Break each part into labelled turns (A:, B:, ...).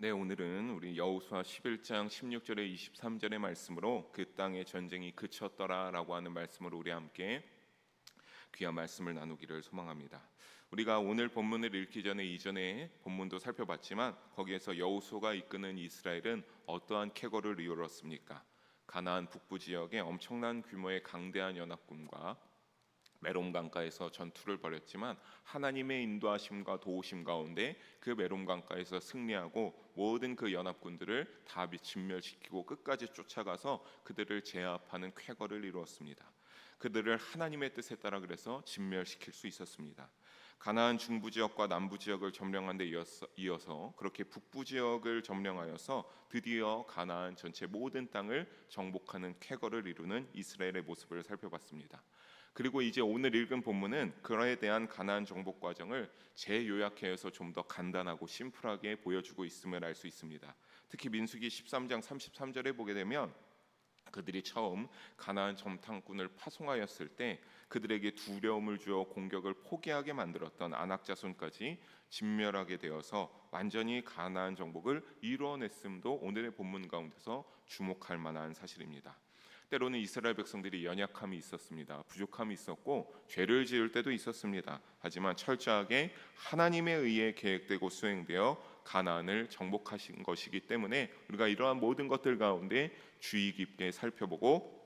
A: 네, 오늘은 우리 여호수아 11장 16절에 23절의 말씀으로 그 땅의 전쟁이 그쳤더라라고 하는 말씀으로 우리 함께 귀한 말씀을 나누기를 소망합니다. 우리가 오늘 본문을 읽기 전에 이전에 본문도 살펴봤지만 거기에서 여호수아가 이끄는 이스라엘은 어떠한 쾌거를 이뤘습니까? 가나안 북부 지역에 엄청난 규모의 강대한 연합군과 메롬 강가에서 전투를 벌였지만 하나님의 인도하심과 도우심 가운데 그 메롬 강가에서 승리하고 모든 그 연합군들을 다 진멸시키고 끝까지 쫓아가서 그들을 제압하는 쾌거를 이루었습니다. 그들을 하나님의 뜻에 따라 그래서 진멸시킬 수 있었습니다. 가나안 중부 지역과 남부 지역을 점령한 데 이어서 그렇게 북부 지역을 점령하여서 드디어 가나안 전체 모든 땅을 정복하는 쾌거를 이루는 이스라엘의 모습을 살펴봤습니다. 그리고 이제 오늘 읽은 본문은 그에 대한 가나안 정복 과정을 재요약해서 좀 더 간단하고 심플하게 보여주고 있음을 알 수 있습니다. 특히 민수기 13장 33절에 보게 되면 그들이 처음 가나안 정탐꾼을 파송하였을 때 그들에게 두려움을 주어 공격을 포기하게 만들었던 아낙 자손까지 진멸하게 되어서 완전히 가나안 정복을 이루어냈음도 오늘의 본문 가운데서 주목할 만한 사실입니다. 때로는 이스라엘 백성들이 연약함이 있었습니다. 부족함이 있었고 죄를 지을 때도 있었습니다. 하지만 철저하게 하나님에 의해 계획되고 수행되어 가나안을 정복하신 것이기 때문에 우리가 이러한 모든 것들 가운데 주의 깊게 살펴보고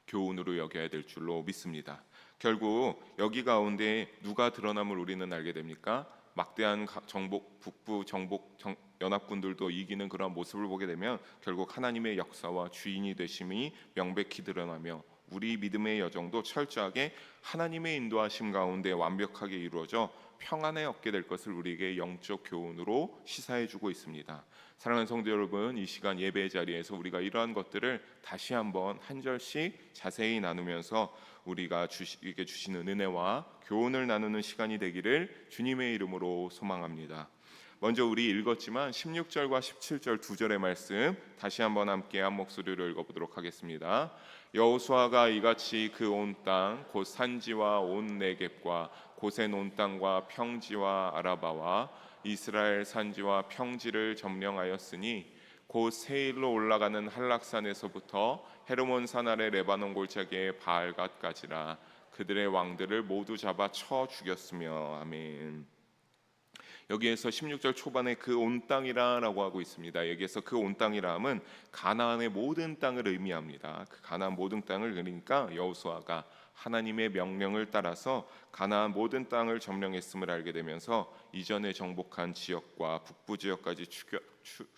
A: 교훈으로 여겨야 될 줄로 믿습니다. 결국 여기 가운데 누가 드러남을 우리는 알게 됩니까? 막대한 정복 북부 정복 연합군들도 이기는 그런 모습을 보게 되면 결국 하나님의 역사와 주인이 되심이 명백히 드러나며 우리 믿음의 여정도 철저하게 하나님의 인도하심 가운데 완벽하게 이루어져 평안에 얻게 될 것을 우리에게 영적 교훈으로 시사해주고 있습니다. 사랑하는 성도 여러분, 이 시간 예배 자리에서 우리가 이러한 것들을 다시 한번 한 절씩 자세히 나누면서 우리가 주시게 주시는 은혜와 교훈을 나누는 시간이 되기를 주님의 이름으로 소망합니다. 먼저 우리 읽었지만 16절과 17절 두 절의 말씀 다시 한번 함께 한 목소리로 읽어보도록 하겠습니다. 여호수아가 이같이 그 온 땅 곧 산지와 온 네겝과 고센 온 땅과 평지와 아라바와 이스라엘 산지와 평지를 점령하였으니 곧 세일로 올라가는 한락산에서부터 헤르몬 산 아래 레바논 골짜기의 바알갓까지라. 그들의 왕들을 모두 잡아 쳐 죽였으며. 아멘. 여기에서 16절 초반에 그 온 땅이라라고 하고 있습니다. 여기에서 그 온 땅이라 함은 가나안의 모든 땅을 의미합니다. 그 가나안 모든 땅을 그러니까 여호수아가 하나님의 명령을 따라서 가나안 모든 땅을 점령했음을 알게 되면서 이전에 정복한 지역과 북부 지역까지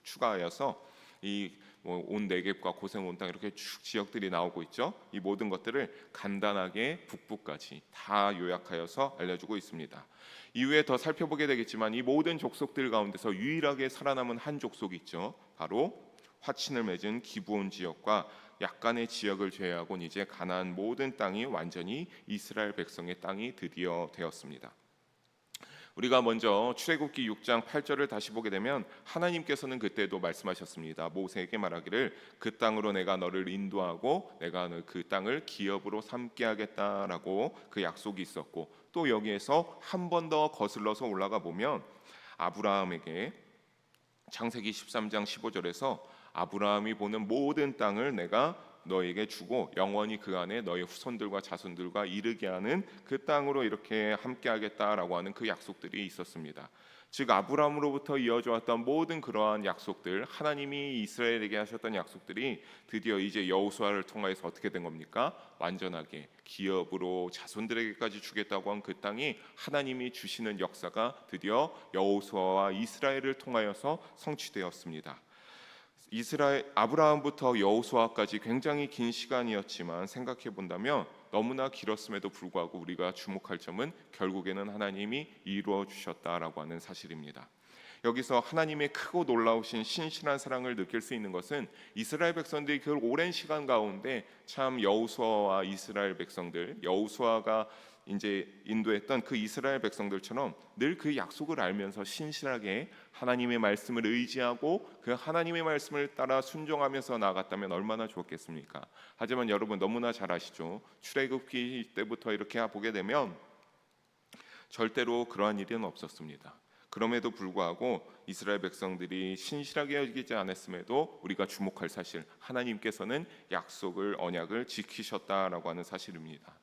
A: 추가하여서 이 온 네겝과 고센 온 땅 이렇게 쭉 지역들이 나오고 있죠. 이 모든 것들을 간단하게 북부까지 다 요약하여서 알려주고 있습니다. 이후에 더 살펴보게 되겠지만 이 모든 족속들 가운데서 유일하게 살아남은 한 족속이 있죠. 바로 화친을 맺은 기브온 지역과 약간의 지역을 제외하고는 이제 가나안 모든 땅이 완전히 이스라엘 백성의 땅이 드디어 되었습니다. 우리가 먼저 출애굽기 6장 8절을 다시 보게 되면 하나님께서는 그때도 말씀하셨습니다. 모세에게 말하기를 그 땅으로 내가 너를 인도하고 내가 그 땅을 기업으로 삼게 하겠다라고 그 약속이 있었고, 또 여기에서 한 번 더 거슬러서 올라가 보면 아브라함에게 창세기 13장 15절에서 아브라함이 보는 모든 땅을 내가 너에게 주고 영원히 그 안에 너의 후손들과 자손들과 이르게 하는 그 땅으로 이렇게 함께 하겠다라고 하는 그 약속들이 있었습니다. 즉 아브라함으로부터 이어져 왔던 모든 그러한 약속들, 하나님이 이스라엘에게 하셨던 약속들이 드디어 이제 여호수아를 통해서 어떻게 된 겁니까? 완전하게 기업으로 자손들에게까지 주겠다고 한 그 땅이 하나님이 주시는 역사가 드디어 여호수아와 이스라엘을 통하여서 성취되었습니다. 아브라함부터 여호수아까지 굉장히 긴 시간이었지만 생각해 본다면 너무나 길었음에도 불구하고 우리가 주목할 점은 결국에는 하나님이 이루어 주셨다라고 하는 사실입니다. 여기서 하나님의 크고 놀라우신 신실한 사랑을 느낄 수 있는 것은 이스라엘 백성들이 그 오랜 시간 가운데 참 여호수아와 이스라엘 백성들, 여호수아가 이제 인도했던 그 이스라엘 백성들처럼 늘 그 약속을 알면서 신실하게 하나님의 말씀을 의지하고 그 하나님의 말씀을 따라 순종하면서 나아갔다면 얼마나 좋겠습니까? 하지만 여러분 너무나 잘 아시죠? 출애굽기 때부터 이렇게 보게 되면 절대로 그러한 일은 없었습니다. 그럼에도 불구하고 이스라엘 백성들이 신실하게 여기지 않았음에도 우리가 주목할 사실, 하나님께서는 약속을 언약을 지키셨다라고 하는 사실입니다.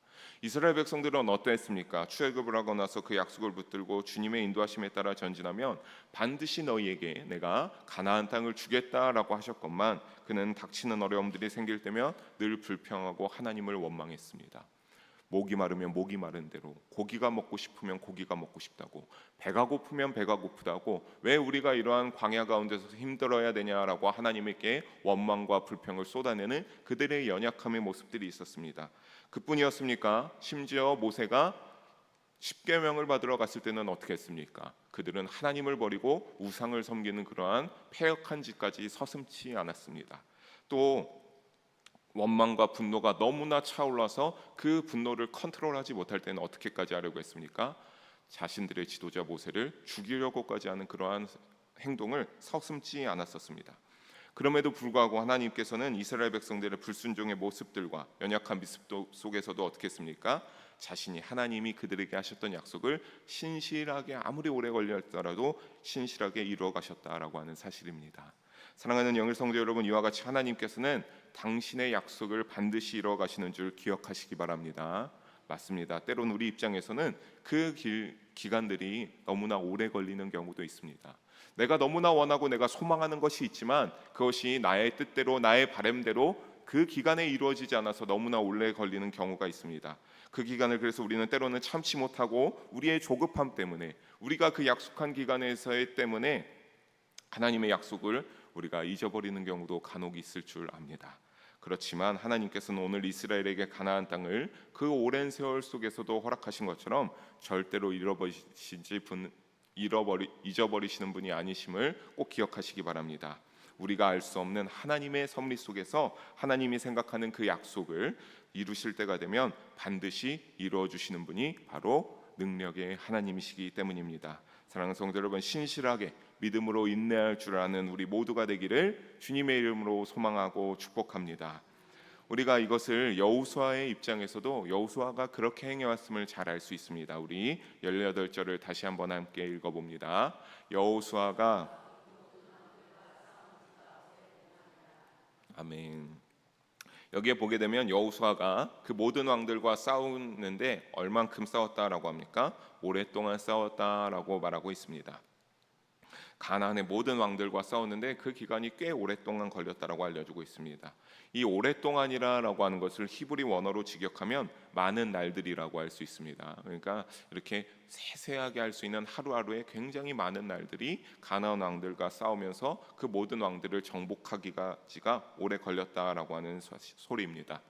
A: 이스라엘 백성들은 어떠했습니까? 출애굽을 하고 나서 그 약속을 붙들고 주님의 인도하심에 따라 전진하면 반드시 너희에게 내가 가나안 땅을 주겠다라고 하셨건만 그는 닥치는 어려움들이 생길 때면 늘 불평하고 하나님을 원망했습니다. 목이 마르면 목이 마른 대로, 고기가 먹고 싶으면 고기가 먹고 싶다고, 배가 고프면 배가 고프다고, 왜 우리가 이러한 광야 가운데서 힘들어야 되냐라고 하나님께 원망과 불평을 쏟아내는 그들의 연약함의 모습들이 있었습니다. 그뿐이었습니까? 심지어 모세가 십계명을 받으러 갔을 때는 어떻게 했습니까? 그들은 하나님을 버리고 우상을 섬기는 그러한 패역한 짓까지 서슴지 않았습니다. 또 원망과 분노가 너무나 차올라서 그 분노를 컨트롤하지 못할 때는 어떻게까지 하려고 했습니까? 자신들의 지도자 모세를 죽이려고까지 하는 그러한 행동을 서슴지 않았었습니다. 그럼에도 불구하고 하나님께서는 이스라엘 백성들의 불순종의 모습들과 연약한 모습 속에서도 어떻게 했습니까? 자신이 하나님이 그들에게 하셨던 약속을 신실하게 아무리 오래 걸렸더라도 신실하게 이루어 가셨다라고 하는 사실입니다. 사랑하는 영일 성도 여러분, 이와 같이 하나님께서는 당신의 약속을 반드시 이루어 가시는 줄 기억하시기 바랍니다. 맞습니다. 때론 우리 입장에서는 그 기간들이 너무나 오래 걸리는 경우도 있습니다. 내가 너무나 원하고 내가 소망하는 것이 있지만 그것이 나의 뜻대로 나의 바람대로 그 기간에 이루어지지 않아서 너무나 오래 걸리는 경우가 있습니다. 그 기간을 그래서 우리는 때로는 참지 못하고 우리의 조급함 때문에, 우리가 그 약속한 기간에서의 때문에 하나님의 약속을 우리가 잊어버리는 경우도 간혹 있을 줄 압니다. 그렇지만 하나님께서는 오늘 이스라엘에게 가나안 땅을 그 오랜 세월 속에서도 허락하신 것처럼 절대로 잊어버리시는 분이 아니심을 꼭 기억하시기 바랍니다. 우리가 알 수 없는 하나님의 섭리 속에서 하나님이 생각하는 그 약속을 이루실 때가 되면 반드시 이루어 주시는 분이 바로 능력의 하나님이시기 때문입니다. 사랑하는 성도 여러분, 신실하게 믿음으로 인내할 줄 아는 우리 모두가 되기를 주님의 이름으로 소망하고 축복합니다. 우리가 이것을 여호수아의 입장에서도 여호수아가 그렇게 행해왔음을 잘 알 수 있습니다. 우리 18절을 다시 한번 함께 읽어봅니다. 여호수아가 아멘. 여기에 보게 되면 여호수아가 그 모든 왕들과 싸우는데 얼만큼 싸웠다라고 합니까? 오랫동안 싸웠다라고 말하고 있습니다. 가나안의 모든 왕들과 싸웠는데 그 기간이 꽤 오랫동안 걸렸다라고 알려주고 있습니다. 이 오랫동안이라고 하는 것을 히브리 원어로 직역하면 많은 날들이라고 할 수 있습니다. 그러니까 이렇게 세세하게 할 수 있는 하루하루에 굉장히 많은 날들이 가나안 왕들과 싸우면서 그 모든 왕들을 정복하기가 오래 걸렸다라고 하는 소리입니다.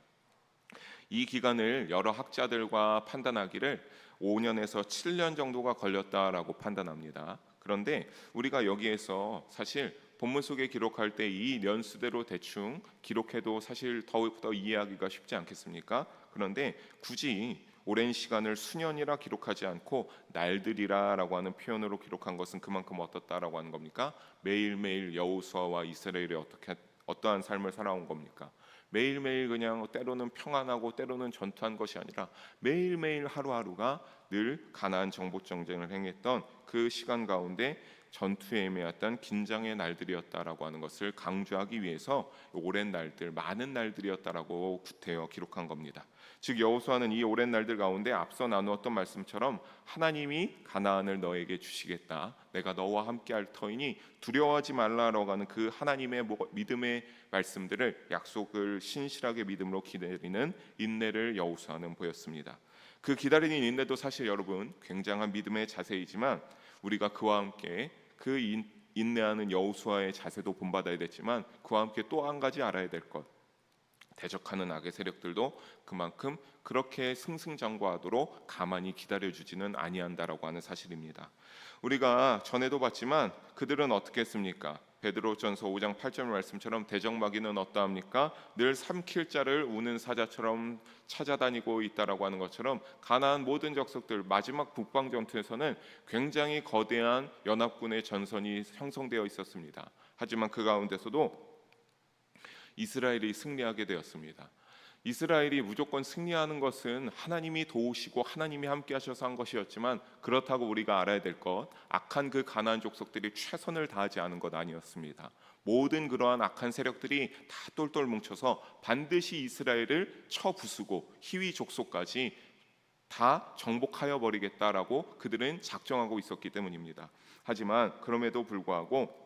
A: 이 기간을 여러 학자들과 판단하기를 5년에서 7년 정도가 걸렸다라고 판단합니다. 그런데 우리가 여기에서 사실 본문 속에 기록할 때 이 년수대로 대충 기록해도 사실 더욱더 이해하기가 쉽지 않겠습니까? 그런데 굳이 오랜 시간을 수년이라 기록하지 않고 날들이라라고 하는 표현으로 기록한 것은 그만큼 어떻다라고 하는 겁니까? 매일매일 여호수아와 이스라엘이 어떠한 삶을 살아온 겁니까? 매일매일 그냥 때로는 평안하고 때로는 전투한 것이 아니라 매일매일 하루하루가 늘 가나안 정복 전쟁을 행했던 그 시간 가운데 전투에 임해왔던 긴장의 날들이었다라고 하는 것을 강조하기 위해서 오랜 날들, 많은 날들이었다라고 구태여 기록한 겁니다. 즉 여호수아는 이 오랜 날들 가운데 앞서 나누었던 말씀처럼 하나님이 가나안을 너에게 주시겠다, 내가 너와 함께 할 터이니 두려워하지 말라라고 하는 그 하나님의 믿음의 말씀들을, 약속을 신실하게 믿음으로 기다리는 인내를 여호수아는 보였습니다. 그 기다리는 인내도 사실 여러분 굉장한 믿음의 자세이지만 우리가 그와 함께 그 인내하는 여호수아의 자세도 본받아야 되지만 그와 함께 또 한 가지 알아야 될 것, 대적하는 악의 세력들도 그만큼 그렇게 승승장구하도록 가만히 기다려주지는 아니한다라고 하는 사실입니다. 우리가 전에도 봤지만 그들은 어떻게 했습니까? 베드로전서 5장 8절 말씀처럼 대적마귀는 어떠합니까? 늘 삼킬 자를 우는 사자처럼 찾아다니고 있다라고 하는 것처럼 가나안 모든 적석들 마지막 북방 전투에서는 굉장히 거대한 연합군의 전선이 형성되어 있었습니다. 하지만 그 가운데서도 이스라엘이 승리하게 되었습니다. 이스라엘이 무조건 승리하는 것은 하나님이 도우시고 하나님이 함께 하셔서 한 것이었지만, 그렇다고 우리가 알아야 될 것, 악한 그 가나안 족속들이 최선을 다하지 않은 것 아니었습니다. 모든 그러한 악한 세력들이 다 똘똘 뭉쳐서 반드시 이스라엘을 쳐부수고 희위 족속까지 다 정복하여 버리겠다라고 그들은 작정하고 있었기 때문입니다. 하지만 그럼에도 불구하고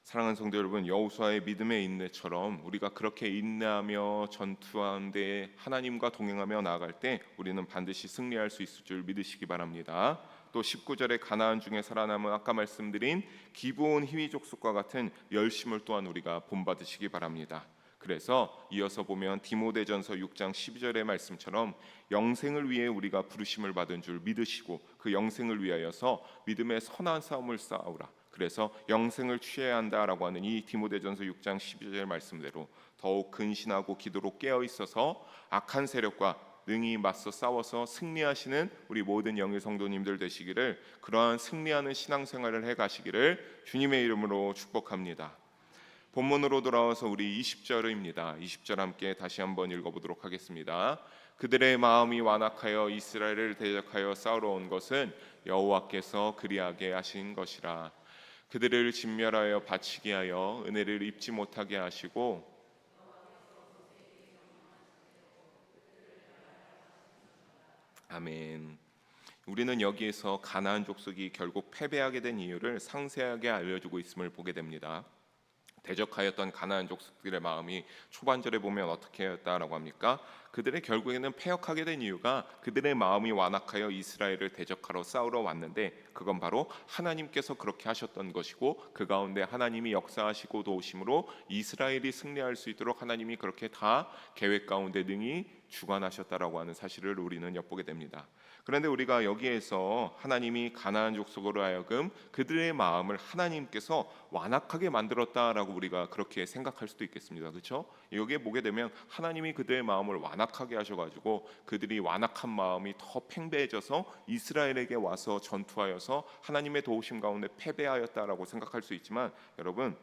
A: 사랑하는 성도 여러분, 여호수아의 믿음의 인내처럼 우리가 그렇게 인내하며 전투하는데 하나님과 동행하며 나아갈 때 우리는 반드시 승리할 수 있을 줄 믿으시기 바랍니다. 또 19절에 가나안 중에 살아남은 아까 말씀드린 기브온 희위 족속과 같은 열심을 또한 우리가 본받으시기 바랍니다. 그래서 이어서 보면 디모데전서 6장 12절의 말씀처럼 영생을 위해 우리가 부르심을 받은 줄 믿으시고 그 영생을 위하여서 믿음의 선한 싸움을 싸우라. 그래서 영생을 취해야 한다라고 하는 이 디모데전서 6장 12절 말씀대로 더욱 근신하고 기도로 깨어 있어서 악한 세력과 능히 맞서 싸워서 승리하시는 우리 모든 영의 성도님들 되시기를, 그러한 승리하는 신앙생활을 해가시기를 주님의 이름으로 축복합니다. 본문으로 돌아와서 우리 20절입니다. 20절 함께 다시 한번 읽어보도록 하겠습니다. 그들의 마음이 완악하여 이스라엘을 대적하여 싸우러 온 것은 여호와께서 그리하게 하신 것이라. 그들을 진멸하여 바치게 하여 은혜를 입지 못하게 하시고, 아멘. 우리는 여기에서 가나안 족속이 결국 패배하게 된 이유를 상세하게 알려주고 있음을 보게 됩니다. 대적하였던 가나안 족속들의 마음이 초반절에 보면 어떻게 했다라고 합니까? 그들의 결국에는 패역하게 된 이유가 그들의 마음이 완악하여 이스라엘을 대적하러 싸우러 왔는데, 그건 바로 하나님께서 그렇게 하셨던 것이고, 그 가운데 하나님이 역사하시고 도우심으로 이스라엘이 승리할 수 있도록 하나님이 그렇게 다 계획 가운데 능히 주관하셨다라고 하는 사실을 우리는 엿보게 됩니다. 그런데 우리가 여기에서 하나님이 가나안 족속으로 하여금 그들의 마음을 하나님께서 완악하게 만들었다라고 우리가 그렇게 생각할 수도 있겠습니다. 그렇죠? 여기에 보게 되면 하나님이 그들의 마음을 완악하게 하셔가지고 그들이 완악한 마음이 더 팽배해져서 이스라엘에게 와서 전투하여서 하나님의 도우심 가운데 패배하였다라고 생각할 수 있지만, 여러분,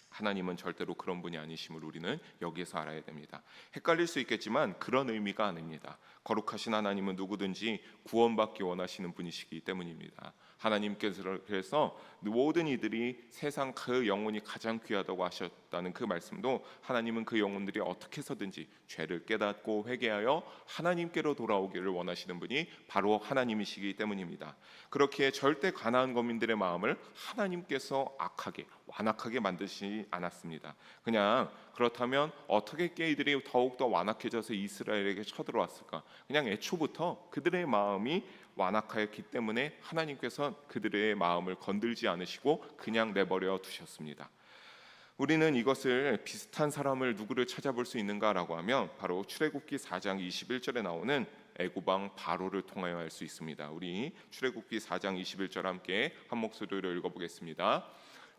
A: 하나님은 절대로 그런 분이 아니심을 우리는 여기에서 알아야 됩니다. 헷갈릴 수 있겠지만 그런 의미가 아닙니다. 거룩하신 하나님은 누구든지 구원받기 원하시는 분이시기 때문입니다. 하나님께서 그래서 모든 이들이 세상 그 영혼이 가장 귀하다고 하셨다는 그 말씀도, 하나님은 그 영혼들이 어떻게 해서든지 죄를 깨닫고 회개하여 하나님께로 돌아오기를 원하시는 분이 바로 하나님이시기 때문입니다. 그렇게 절대 가나안 거민들의 마음을 하나님께서 악하게 완악하게 만드시지 않았습니다. 그냥 그렇다면 어떻게 이들이 더욱더 완악해져서 이스라엘에게 쳐들어왔을까? 그냥 애초부터 그들의 마음이 완악하였기 때문에 하나님께서 그들의 마음을 건들지 않으시고 그냥 내버려 두셨습니다. 우리는 이것을 비슷한 사람을 누구를 찾아볼 수 있는가라고 하면 바로 출애굽기 4장 21절에 나오는 애굽왕 바로를 통하여 알 수 있습니다. 우리 출애굽기 4장 21절 함께 한 목소리로 읽어보겠습니다.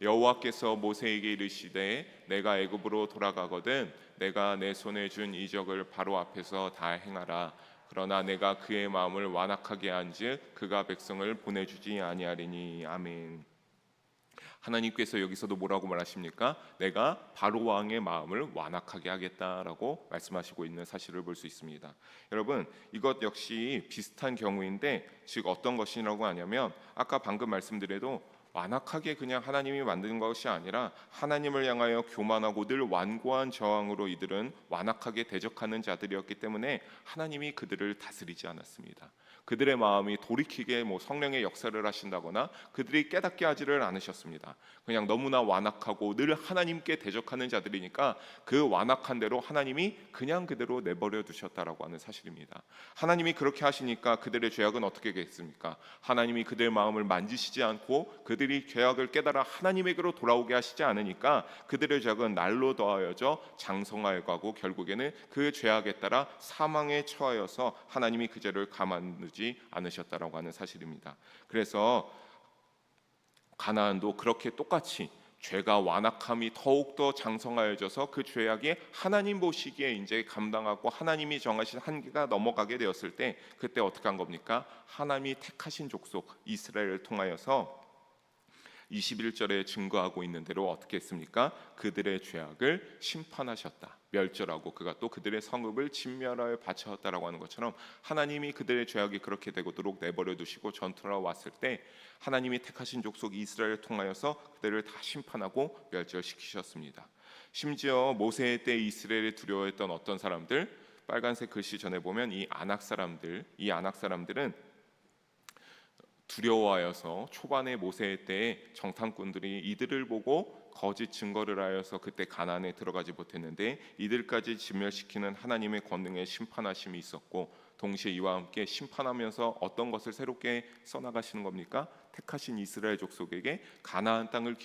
A: 여호와께서 모세에게 이르시되 내가 애굽으로 돌아가거든 내가 내 손에 준 이적을 바로 앞에서 다 행하라. 그러나 내가 그의 마음을 완악하게 한즉 그가 백성을 보내주지 아니하리니. 아멘. 하나님께서 여기서도 뭐라고 말하십니까? 내가 바로 왕의 마음을 완악하게 하겠다라고 말씀하시고 있는 사실을 볼 수 있습니다. 여러분, 이것 역시 비슷한 경우인데, 즉 어떤 것이라고 하냐면, 아까 방금 말씀드려도 완악하게 그냥 하나님이 만든 것이 아니라 하나님을 향하여 교만하고 늘 완고한 저항으로 이들은 완악하게 대적하는 자들이었기 때문에 하나님이 그들을 다스리지 않았습니다. 그들의 마음이 돌이키게 성령의 역사를 하신다거나 그들이 깨닫게 하지를 않으셨습니다. 그냥 너무나 완악하고 늘 하나님께 대적하는 자들이니까 그 완악한 대로 하나님이 그냥 그대로 내버려 두셨다라고 하는 사실입니다. 하나님이 그렇게 하시니까 그들의 죄악은 어떻게 되겠습니까? 하나님이 그들의 마음을 만지시지 않고 그들이 죄악을 깨달아 하나님에게로 돌아오게 하시지 않으니까 그들의 죄악은 날로 더하여져 장성하여 가고 결국에는 그 죄악에 따라 사망에 처하여서 하나님이 그 죄를 가만두지 않으셨다라고 하는 사실입니다. 그래서 가나안도 그렇게 똑같이 죄가 완악함이 더욱더 장성하여져서 그 죄악이 하나님 보시기에 이제 감당하고 하나님이 정하신 한계가 넘어가게 되었을 때, 그때 어떻게 한 겁니까? 하나님이 택하신 족속 이스라엘을 통하여서 21절에 증거하고 있는 대로 어떻게 했습니까? 그들의 죄악을 심판하셨다, 멸절하고 그가 또 그들의 성읍을 진멸하여 바쳤다라고 하는 것처럼 하나님이 그들의 죄악이 그렇게 되도록 내버려 두시고 전투하러 왔을 때 하나님이 택하신 족속 이스라엘을 통하여서 그들을 다 심판하고 멸절시키셨습니다. 심지어 모세의 때 이스라엘을 두려워했던 어떤 사람들, 빨간색 글씨 전에 보면 이 아낙 사람들은 두려워하여서 초반에 모세의 때에 정탐꾼들이 이들을 보고 거짓 증거를 하여서 그때 가나안에 들어가지 못했는데 이들까지 진멸시키는 하나님의 권능의 심판하심이 있었고, 동시에 이와 함께 심판하면서 어떤 것을 새롭게 써나가시는 겁니까? 택하신 이스라엘 족속에게 가나안 땅을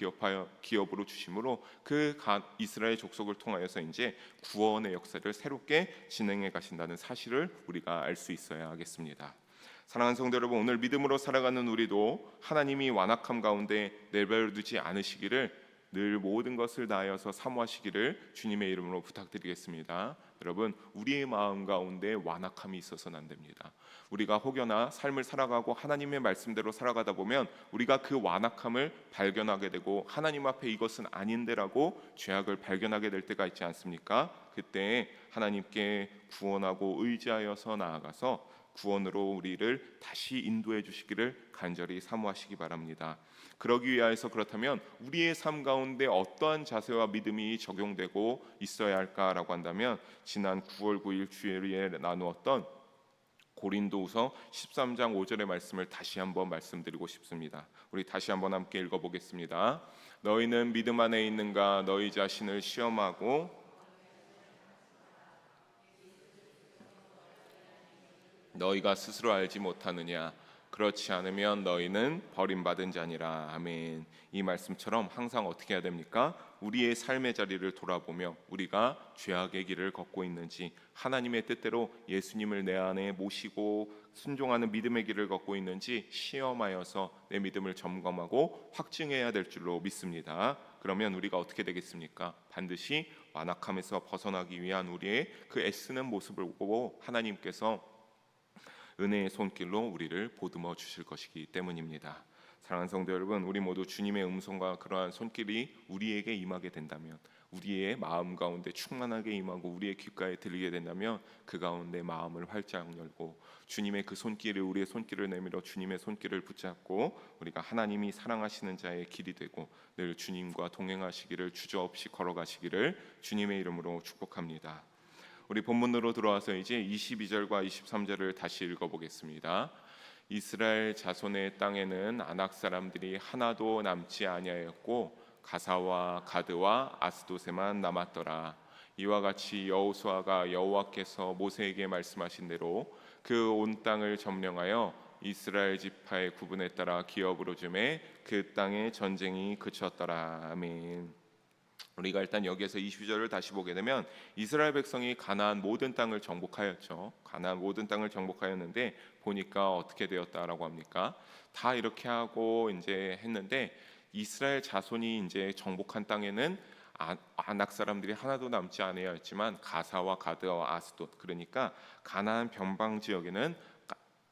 A: 기업으로 주심으로 그 이스라엘 족속을 통하여서 이제 구원의 역사를 새롭게 진행해 가신다는 사실을 우리가 알 수 있어야 하겠습니다. 사랑하는 성도 여러분, 오늘 믿음으로 살아가는 우리도 하나님이 완악함 가운데 내버려두지 않으시기를, 늘 모든 것을 다하여서 사모하시기를 주님의 이름으로 부탁드리겠습니다. 여러분, 우리의 마음 가운데 완악함이 있어서는 안 됩니다. 우리가 혹여나 삶을 살아가고 하나님의 말씀대로 살아가다 보면 우리가 그 완악함을 발견하게 되고 하나님 앞에 이것은 아닌데라고 죄악을 발견하게 될 때가 있지 않습니까? 그때 하나님께 구원하고 의지하여서 나아가서 구원으로 우리를 다시 인도해 주시기를 간절히 사모하시기 바랍니다. 그러기 위하여서 그렇다면 우리의 삶 가운데 어떠한 자세와 믿음이 적용되고 있어야 할까라고 한다면 지난 9월 9일 주일에 나누었던 고린도후서 13장 5절의 말씀을 다시 한번 말씀드리고 싶습니다. 우리 다시 한번 함께 읽어보겠습니다. 너희는 믿음 안에 있는가? 너희 자신을 시험하고 너희가 스스로 알지 못하느냐? 그렇지 않으면 너희는 버림받은 자니라. 아멘. 이 말씀처럼 항상 어떻게 해야 됩니까? 우리의 삶의 자리를 돌아보며 우리가 죄악의 길을 걷고 있는지, 하나님의 뜻대로 예수님을 내 안에 모시고 순종하는 믿음의 길을 걷고 있는지 시험하여서 내 믿음을 점검하고 확증해야 될 줄로 믿습니다. 그러면 우리가 어떻게 되겠습니까? 반드시 완악함에서 벗어나기 위한 우리의 그 애쓰는 모습을 보고 하나님께서 은혜의 손길로 우리를 보듬어 주실 것이기 때문입니다. 사랑하는 성도 여러분, 우리 모두 주님의 음성과 그러한 손길이 우리에게 임하게 된다면, 우리의 마음 가운데 충만하게 임하고 우리의 귓가에 들리게 된다면 그 가운데 마음을 활짝 열고 주님의 그 손길을, 우리의 손길을 내밀어 주님의 손길을 붙잡고 우리가 하나님이 사랑하시는 자의 길이 되고 늘 주님과 동행하시기를, 주저없이 걸어가시기를 주님의 이름으로 축복합니다. 우리 본문으로 들어와서 이제 22절과 23절을 다시 읽어보겠습니다. 이스라엘 자손의 땅에는 아낙 사람들이 하나도 남지 아니하였고 가사와 가드와 아스도세만 남았더라. 이와 같이 여호수아가 여호와께서 모세에게 말씀하신 대로 그 온 땅을 점령하여 이스라엘 지파의 구분에 따라 기업으로 주매 그 땅의 전쟁이 그쳤더라. 아멘. 우리가 일단 여기에서 22절을 다시 보게 되면 이스라엘 백성이 가나안 모든 땅을 정복하였죠. 가나안 모든 땅을 정복하였는데 보니까 어떻게 되었다라고 합니까? 다 이렇게 하고 이제 했는데 이스라엘 자손이 이제 정복한 땅에는 아낙 사람들이 하나도 남지 아니하였지만 가사와 가드와 아스돗, 그러니까 가나안 변방 지역에는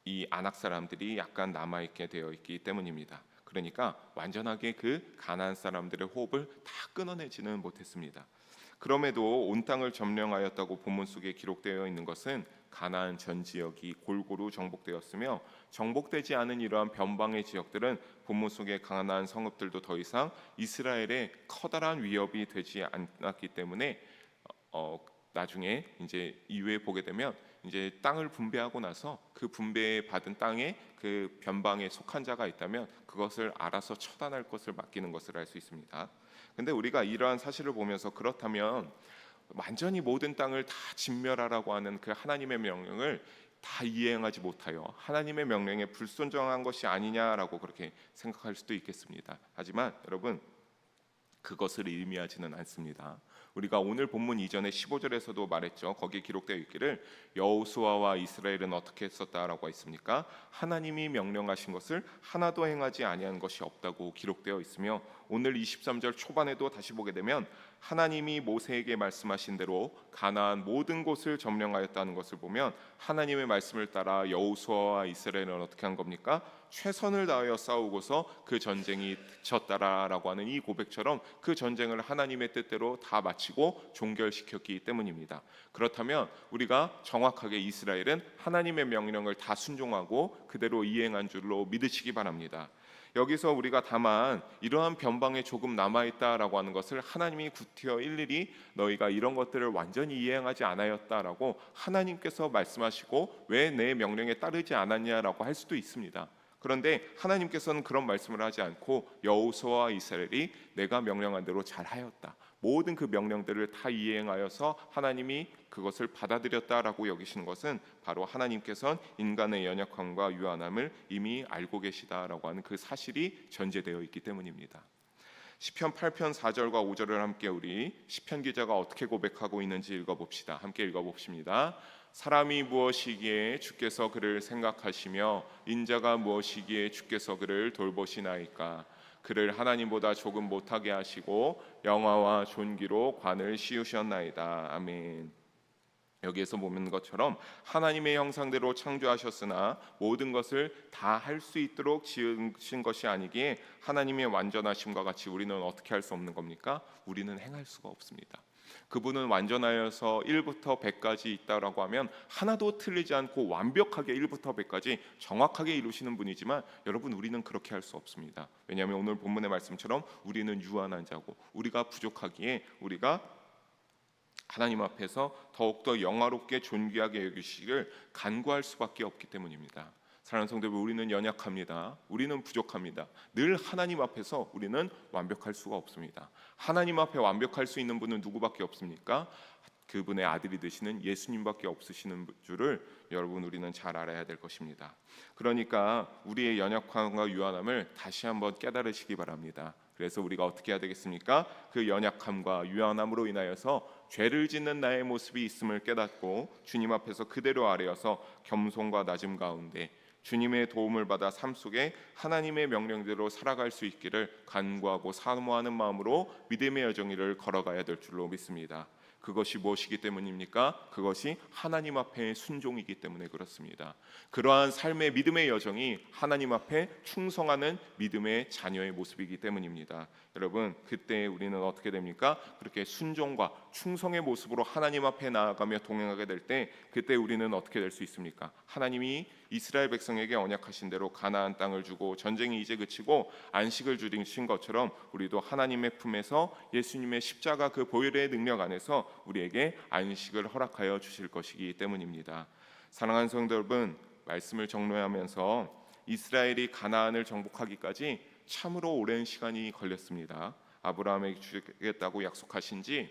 A: 이 아낙 사람들이 약간 남아 있게 되어 있기 때문입니다. 그러니까 완전하게 그 가나안 사람들의 호흡을 다 끊어내지는 못했습니다. 그럼에도 온 땅을 점령하였다고 본문 속에 기록되어 있는 것은 가나안 전 지역이 골고루 정복되었으며, 정복되지 않은 이러한 변방의 지역들은 본문 속에 가나안 성읍들도 더 이상 이스라엘의 커다란 위협이 되지 않았기 때문에 나중에 이제 이후에 보게 되면 이제 땅을 분배하고 나서 그 분배받은 땅에 그 변방에 속한 자가 있다면 그것을 알아서 처단할 것을 맡기는 것을 알 수 있습니다. 근데 우리가 이러한 사실을 보면서 그렇다면 완전히 모든 땅을 다 진멸하라고 하는 그 하나님의 명령을 다 이행하지 못하여 하나님의 명령에 불순종한 것이 아니냐라고 그렇게 생각할 수도 있겠습니다. 하지만 여러분, 그것을 의미하지는 않습니다. 우리가 오늘 본문 이전에 15절에서도 말했죠. 거기에 기록되어 있기를 여호수아와 이스라엘은 어떻게 했었다라고 했습니까? 하나님이 명령하신 것을 하나도 행하지 아니한 것이 없다고 기록되어 있으며, 오늘 23절 초반에도 다시 보게 되면 하나님이 모세에게 말씀하신 대로 가나안 모든 곳을 점령하였다는 것을 보면 하나님의 말씀을 따라 여호수아와 이스라엘은 어떻게 한 겁니까? 최선을 다하여 싸우고서 그 전쟁이 그쳤다라고 하는 이 고백처럼 그 전쟁을 하나님의 뜻대로 다 마치고 종결시켰기 때문입니다. 그렇다면 우리가 정확하게 이스라엘은 하나님의 명령을 다 순종하고 그대로 이행한 줄로 믿으시기 바랍니다. 여기서 우리가 다만 이러한 변방에 조금 남아있다라고 하는 것을 하나님이 구티어 일일이 너희가 이런 것들을 완전히 이행하지 않았다라고 하나님께서 말씀하시고 왜 내 명령에 따르지 않았냐라고 할 수도 있습니다. 그런데 하나님께서는 그런 말씀을 하지 않고 여호수아와 이스라엘이 내가 명령한 대로 잘하였다, 모든 그 명령들을 다 이행하여서 하나님이 그것을 받아들였다라고 여기시는 것은 바로 하나님께서는 인간의 연약함과 유한함을 이미 알고 계시다라고 하는 그 사실이 전제되어 있기 때문입니다. 시편 8편 4절과 5절을 함께 우리 시편 기자가 어떻게 고백하고 있는지 읽어봅시다. 함께 읽어봅시다. 사람이 무엇이기에 주께서 그를 생각하시며 인자가 무엇이기에 주께서 그를 돌보시나이까. 그를 하나님보다 조금 못하게 하시고 영화와 존귀로 관을 씌우셨나이다. 아멘. 여기에서 보는 것처럼 하나님의 형상대로 창조하셨으나 모든 것을 다 할 수 있도록 지으신 것이 아니기에 하나님의 완전하심과 같이 우리는 어떻게 할 수 없는 겁니까? 우리는 행할 수가 없습니다. 그분은 완전하여서 1부터 100까지 있다라고 하면 하나도 틀리지 않고 완벽하게 1부터 100까지 정확하게 이루시는 분이지만 여러분, 우리는 그렇게 할 수 없습니다. 왜냐하면 오늘 본문의 말씀처럼 우리는 유한한 자고 우리가 부족하기에 우리가 하나님 앞에서 더욱더 영화롭게 존귀하게 여기시기를 간구할 수밖에 없기 때문입니다. 사랑하는 성도 여러분, 우리는 연약합니다. 우리는 부족합니다. 늘 하나님 앞에서 우리는 완벽할 수가 없습니다. 하나님 앞에 완벽할 수 있는 분은 누구밖에 없습니까? 그분의 아들이 되시는 예수님밖에 없으시는 줄을 여러분, 우리는 잘 알아야 될 것입니다. 그러니까 우리의 연약함과 유한함을 다시 한번 깨달으시기 바랍니다. 그래서 우리가 어떻게 해야 되겠습니까? 그 연약함과 유한함으로 인하여서 죄를 짓는 나의 모습이 있음을 깨닫고 주님 앞에서 그대로 아뢰어서 겸손과 낮음 가운데 주님의 도움을 받아 삶 속에 하나님의 명령대로 살아갈 수 있기를 간구하고 사모하는 마음으로 믿음의 여정을 걸어가야 될 줄로 믿습니다. 그것이 무엇이기 때문입니까? 그것이 하나님 앞에 순종이기 때문에 그렇습니다. 그러한 삶의 믿음의 여정이 하나님 앞에 충성하는 믿음의 자녀의 모습이기 때문입니다. 여러분, 그때 우리는 어떻게 됩니까? 그렇게 순종과 충성의 모습으로 하나님 앞에 나아가며 동행하게 될 때 그때 우리는 어떻게 될 수 있습니까? 하나님이 이스라엘 백성에게 언약하신 대로 가나안 땅을 주고 전쟁이 이제 그치고 안식을 주신 것처럼 우리도 하나님의 품에서 예수님의 십자가 그 보혈의 능력 안에서 우리에게 안식을 허락하여 주실 것이기 때문입니다. 사랑하는 성도 여러분, 말씀을 정리하면서 이스라엘이 가나안을 정복하기까지 참으로 오랜 시간이 걸렸습니다. 아브라함에게 주겠다고 약속하신 지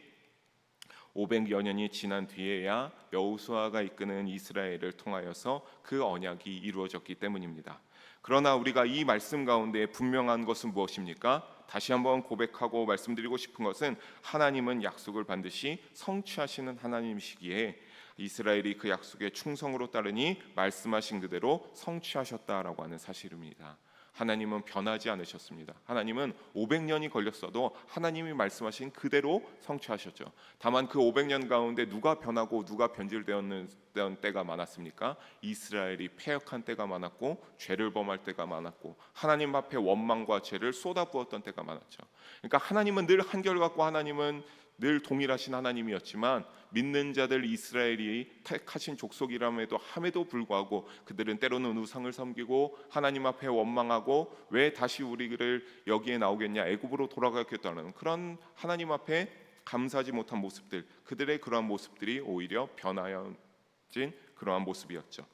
A: 500여 년이 지난 뒤에야 여호수아가 이끄는 이스라엘을 통하여서 그 언약이 이루어졌기 때문입니다. 그러나 우리가 이 말씀 가운데 분명한 것은 무엇입니까? 다시 한번 고백하고 말씀드리고 싶은 것은 하나님은 약속을 반드시 성취하시는 하나님이시기에 이스라엘이 그 약속에 충성으로 따르니 말씀하신 그대로 성취하셨다라고 하는 사실입니다. 하나님은 변하지 않으셨습니다. 하나님은 500년이 걸렸어도 하나님이 말씀하신 그대로 성취하셨죠. 다만 그 500년 가운데 누가 변하고 누가 변질되었는 때가 많았습니까? 이스라엘이 패역한 때가 많았고 죄를 범할 때가 많았고 하나님 앞에 원망과 죄를 쏟아부었던 때가 많았죠. 그러니까 하나님은 늘 한결같고 하나님은 늘 동일하신 하나님이었지만 믿는 자들 이스라엘이 택하신 족속이람에도 함에도 불구하고 그들은 때로는 우상을 섬기고 하나님 앞에 원망하고 왜 다시 우리를 여기에 나오겠냐, 애굽으로 돌아가겠다는 그런 하나님 앞에 감사하지 못한 모습들, 그들의 그러한 모습들이 오히려 변하여진 그러한 모습이었죠.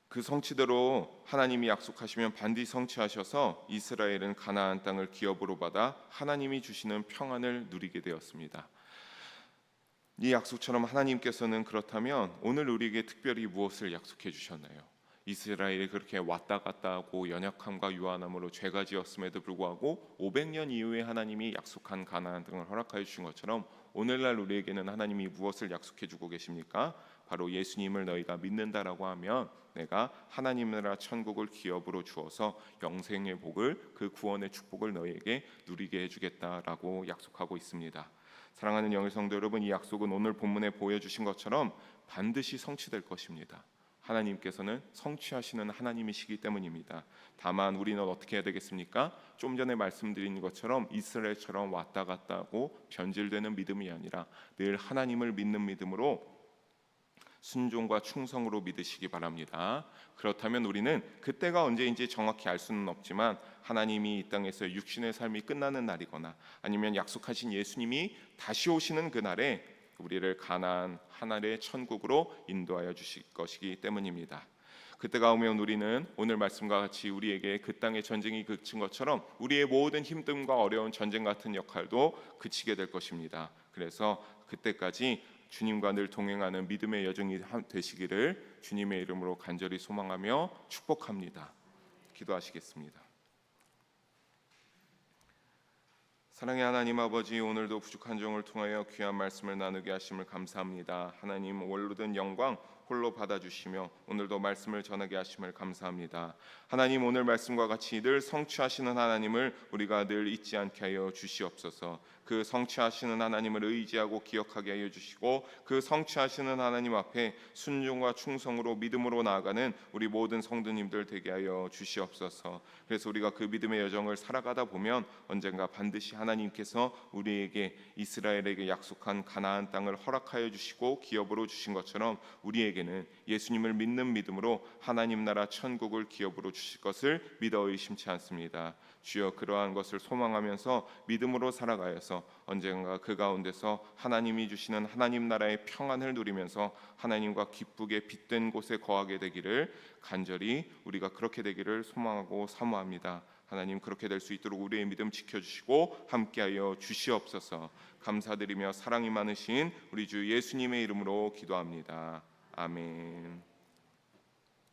A: 그 성취대로 하나님이 약속하시면 반드시 성취하셔서 이스라엘은 가나안 땅을 기업으로 받아 하나님이 주시는 평안을 누리게 되었습니다. 이 약속처럼 하나님께서는 그렇다면 오늘 우리에게 특별히 무엇을 약속해 주셨나요? 이스라엘이 그렇게 왔다 갔다 하고 연약함과 유한함으로 죄가 지었음에도 불구하고 500년 이후에 하나님이 약속한 가나안 땅을 허락하여 주신 것처럼 오늘날 우리에게는 하나님이 무엇을 약속해 주고 계십니까? 바로 예수님을 너희가 믿는다라고 하면 내가 하나님 나라 천국을 기업으로 주어서 영생의 복을, 그 구원의 축복을 너희에게 누리게 해주겠다라고 약속하고 있습니다. 사랑하는 영의 성도 여러분, 이 약속은 오늘 본문에 보여주신 것처럼 반드시 성취될 것입니다. 하나님께서는 성취하시는 하나님이시기 때문입니다. 다만 우리는 어떻게 해야 되겠습니까? 좀 전에 말씀드린 것처럼 이스라엘처럼 왔다 갔다 하고 변질되는 믿음이 아니라 늘 하나님을 믿는 믿음으로 순종과 충성으로 믿으시기 바랍니다. 그렇다면 우리는 그때가 언제인지 정확히 알 수는 없지만 하나님이 이 땅에서 육신의 삶이 끝나는 날이거나 아니면 약속하신 예수님이 다시 오시는 그날에 우리를 가나안 하나님의 천국으로 인도하여 주실 것이기 때문입니다. 그때가 오면 우리는 오늘 말씀과 같이 우리에게 그 땅의 전쟁이 그친 것처럼 우리의 모든 힘듦과 어려운 전쟁 같은 역할도 그치게 될 것입니다. 그래서 그때까지 주님과 늘 동행하는 믿음의 여정이 되시기를 주님의 이름으로 간절히 소망하며 축복합니다. 기도하시겠습니다. 사랑의 하나님 아버지, 오늘도 부족한 종을 통하여 귀한 말씀을 나누게 하심을 감사합니다. 하나님, 원로된 영광 홀로 받아주시며 오늘도 말씀을 전하게 하심을 감사합니다. 하나님, 오늘 말씀과 같이 늘 성취하시는 하나님을 우리가 늘 잊지 않게 하여 주시옵소서. 그 성취하시는 하나님을 의지하고 기억하게 하여 주시고 그 성취하시는 하나님 앞에 순종과 충성으로 믿음으로 나아가는 우리 모든 성도님들 되게 하여 주시옵소서. 그래서 우리가 그 믿음의 여정을 살아가다 보면 언젠가 반드시 하나님께서 우리에게 이스라엘에게 약속한 가나안 땅을 허락하여 주시고 기업으로 주신 것처럼 우리에게는 예수님을 믿는 믿음으로 하나님 나라 천국을 기업으로 주실 것을 믿어 의심치 않습니다. 주여, 그러한 것을 소망하면서 믿음으로 살아가여서 언젠가 그 가운데서 하나님이 주시는 하나님 나라의 평안을 누리면서 하나님과 기쁘게 빛된 곳에 거하게 되기를 간절히 우리가 그렇게 되기를 소망하고 사모합니다. 하나님, 그렇게 될 수 있도록 우리의 믿음 지켜주시고 함께하여 주시옵소서. 감사드리며 사랑이 많으신 우리 주 예수님의 이름으로 기도합니다. 아멘.